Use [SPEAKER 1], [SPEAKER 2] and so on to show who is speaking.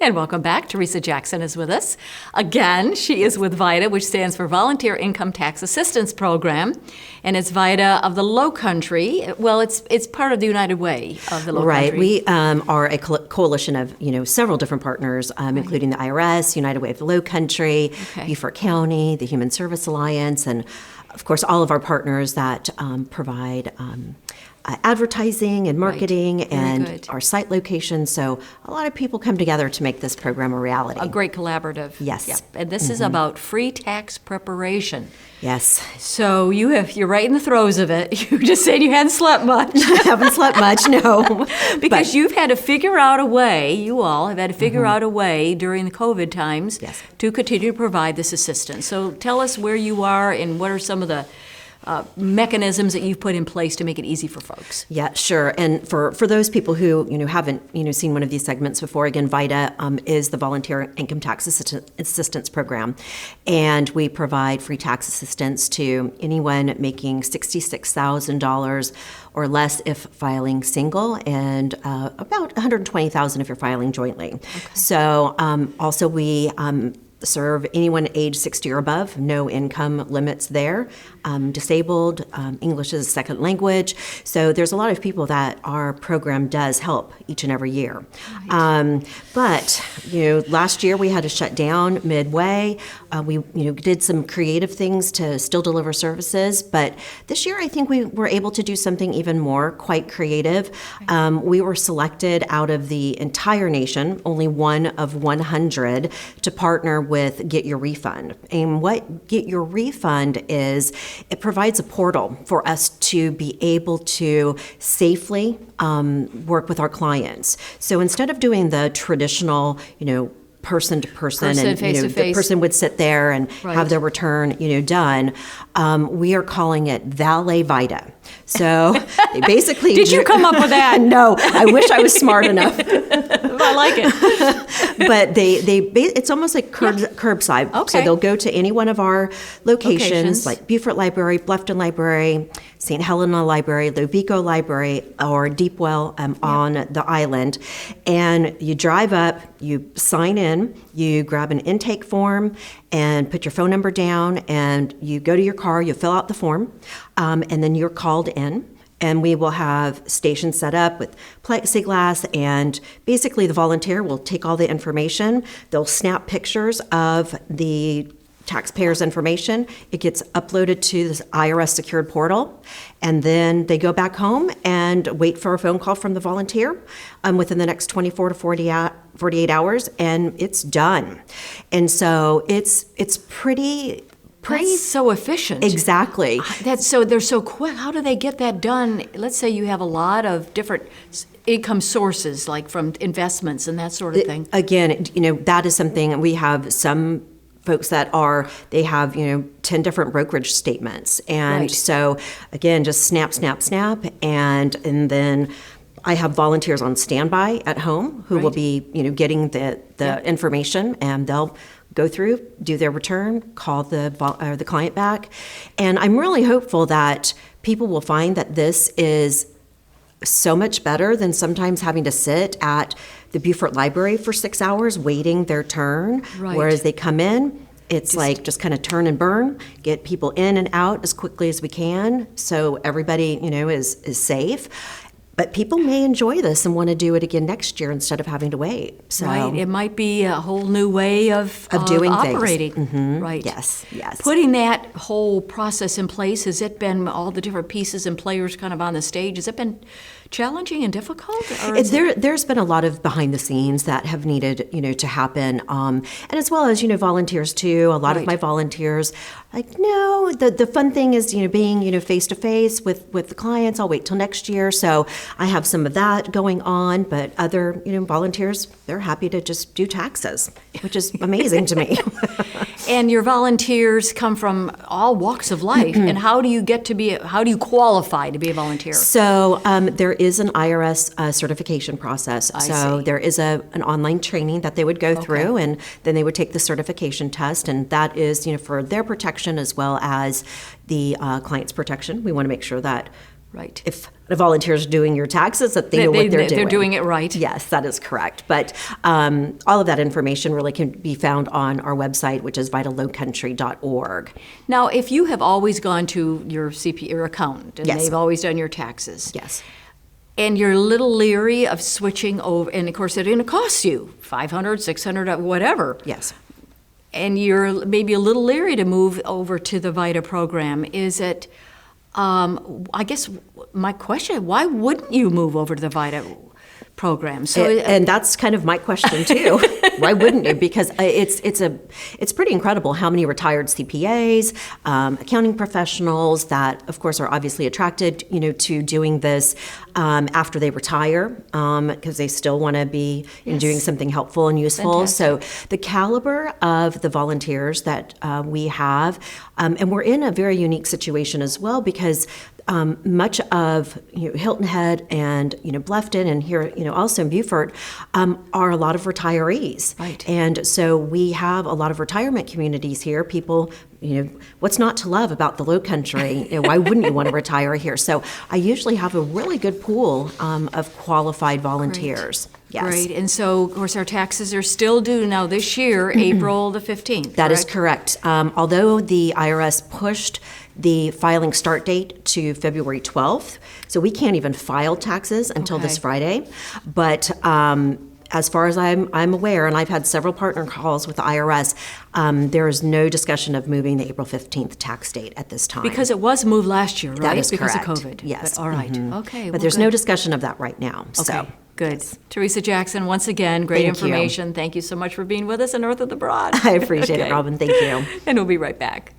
[SPEAKER 1] And welcome back. Theresa Jackson is with us. Again, she is with VITA, which stands for Volunteer Income Tax Assistance Program. And it's VITA of the Lowcountry. Well, it's part of the United Way of the Lowcountry.
[SPEAKER 2] Right. We are a coalition of, several different partners, including the IRS, United Way of the Lowcountry, Beaufort County, the Human Service Alliance, and of course all of our partners that provide advertising and marketing and our site location. So a lot of people come together to make this program a reality.
[SPEAKER 1] A great collaborative.
[SPEAKER 2] Yes.
[SPEAKER 1] Yep. And this is about free tax preparation.
[SPEAKER 2] Yes.
[SPEAKER 1] So you're right in the throes of it. You just said you hadn't slept much.
[SPEAKER 2] I haven't slept much, no.
[SPEAKER 1] Because you've had to figure out a way, you all have had to figure out a way during the COVID times to continue to provide this assistance. So tell us where you are and what are some of the mechanisms that you've put in place to make it easy for folks.
[SPEAKER 2] Yeah, sure. And for those people who haven't seen one of these segments before, again, VITA is the Volunteer Income Tax Assistance Program, and we provide free tax assistance to anyone making $66,000 or less if filing single, and about $120,000 if you're filing jointly. So also we serve anyone age 60 or above, no income limits there, disabled, English is a second language. So there's a lot of people that our program does help each and every year. But last year we had to shut down midway. We did some creative things to still deliver services, but this year I think we were able to do something even more quite creative. We were selected out of the entire nation, only one of 100, to partner with Get Your Refund. And what Get Your Refund is, it provides a portal for us to be able to safely work with our clients. So instead of doing the traditional, person to person, and the person would sit there and have their return done, we are calling it Valet VITA. So they basically
[SPEAKER 1] Did you come up with that?
[SPEAKER 2] No, I wish I was smart enough.
[SPEAKER 1] I like it.
[SPEAKER 2] But it's almost like curbside.
[SPEAKER 1] Okay.
[SPEAKER 2] So they'll go to any one of our locations. Like Beaufort Library, Bluffton Library, St. Helena Library, Lovico Library, or Deepwell on the island. And you drive up, you sign in, you grab an intake form and put your phone number down, and you go to your car, you fill out the form, and then you're called in. And we will have stations set up with plexiglass, and basically the volunteer will take all the information. They'll snap pictures of the taxpayers' information. It gets uploaded to this IRS secured portal, and then they go back home and wait for a phone call from the volunteer within the next 24 to 48 hours, and it's done. And so it's pretty.
[SPEAKER 1] That's so efficient.
[SPEAKER 2] Exactly.
[SPEAKER 1] They're so quick. How do they get that done? Let's say you have a lot of different income sources, like from investments and that sort of thing.
[SPEAKER 2] Again, that is something we have. Some folks that they have 10 different brokerage statements, and so again, just snap, and then I have volunteers on standby at home who will be getting the information, and they'll go through, do their return, call the client back. And I'm really hopeful that people will find that this is so much better than sometimes having to sit at the Beaufort Library for 6 hours waiting their turn. Whereas they come in, it's just kind of turn and burn, get people in and out as quickly as we can, so everybody is safe. But people may enjoy this and want to do it again next year instead of having to wait. So,
[SPEAKER 1] it might be a whole new way of
[SPEAKER 2] doing
[SPEAKER 1] operating.
[SPEAKER 2] Things. Mm-hmm.
[SPEAKER 1] Right.
[SPEAKER 2] Yes.
[SPEAKER 1] Putting that whole process in place, has it been all the different pieces and players kind of on the stage? Has it been challenging and difficult?
[SPEAKER 2] There's been a lot of behind the scenes that have needed, to happen, and as well as volunteers too. A lot of my volunteers, no, the fun thing is being face to face with the clients. I'll wait till next year. So I have some of that going on, but other volunteers, they're happy to just do taxes, which is amazing to me.
[SPEAKER 1] And your volunteers come from all walks of life. And how do you qualify to be a volunteer?
[SPEAKER 2] So there is an IRS certification process. There is an online training that they would go through, and then they would take the certification test, and that is for their protection as well as the client's protection. We want to make sure that if the volunteers doing your taxes, that they know what they're doing.
[SPEAKER 1] They're doing it right.
[SPEAKER 2] Yes, that is correct. But all of that information really can be found on our website, which is VITA.lowcountry.org.
[SPEAKER 1] Now, if you have always gone to your your accountant, and
[SPEAKER 2] Yes.
[SPEAKER 1] they've always done your taxes,
[SPEAKER 2] Yes.
[SPEAKER 1] and you're a little leery of switching over, and of course, it's going to cost you $500, $600, whatever.
[SPEAKER 2] Yes.
[SPEAKER 1] And you're maybe a little leery to move over to the VITA program. Is it, I guess my question, why wouldn't you move over to the VITA program? So,
[SPEAKER 2] And that's kind of my question too. Why wouldn't you? Because it's pretty incredible how many retired CPAs, accounting professionals that, of course, are obviously attracted, to doing this after they retire, because they still want to be doing something helpful and useful.
[SPEAKER 1] Fantastic.
[SPEAKER 2] So the caliber of the volunteers that we have, and we're in a very unique situation as well, because much of Hilton Head and Bluffton and here also in Beaufort are a lot of retirees,
[SPEAKER 1] right?
[SPEAKER 2] And so we have a lot of retirement communities here. People, what's not to love about the Lowcountry? Why wouldn't you want to retire here? So I usually have a really good pool of qualified volunteers.
[SPEAKER 1] Great.
[SPEAKER 2] Yes.
[SPEAKER 1] Great. And so, of course, our taxes are still due now this year, April the 15th.
[SPEAKER 2] That is correct. Although the IRS pushed the filing start date to February 12th, so we can't even file taxes until this Friday. But as far as I'm aware, and I've had several partner calls with the IRS, there is no discussion of moving the April 15th tax date at this time.
[SPEAKER 1] Because it was moved last year, right?
[SPEAKER 2] That is
[SPEAKER 1] because
[SPEAKER 2] correct.
[SPEAKER 1] of COVID.
[SPEAKER 2] Yes.
[SPEAKER 1] But, all right. Okay.
[SPEAKER 2] But
[SPEAKER 1] well,
[SPEAKER 2] there's
[SPEAKER 1] good.
[SPEAKER 2] no discussion of that right now.
[SPEAKER 1] Okay.
[SPEAKER 2] So.
[SPEAKER 1] Good. Theresa Jackson, once again, great
[SPEAKER 2] Thank you.
[SPEAKER 1] information. Thank you so much for being with us in North of the Broad.
[SPEAKER 2] I appreciate it, Robyn. Thank you.
[SPEAKER 1] And we'll be right back.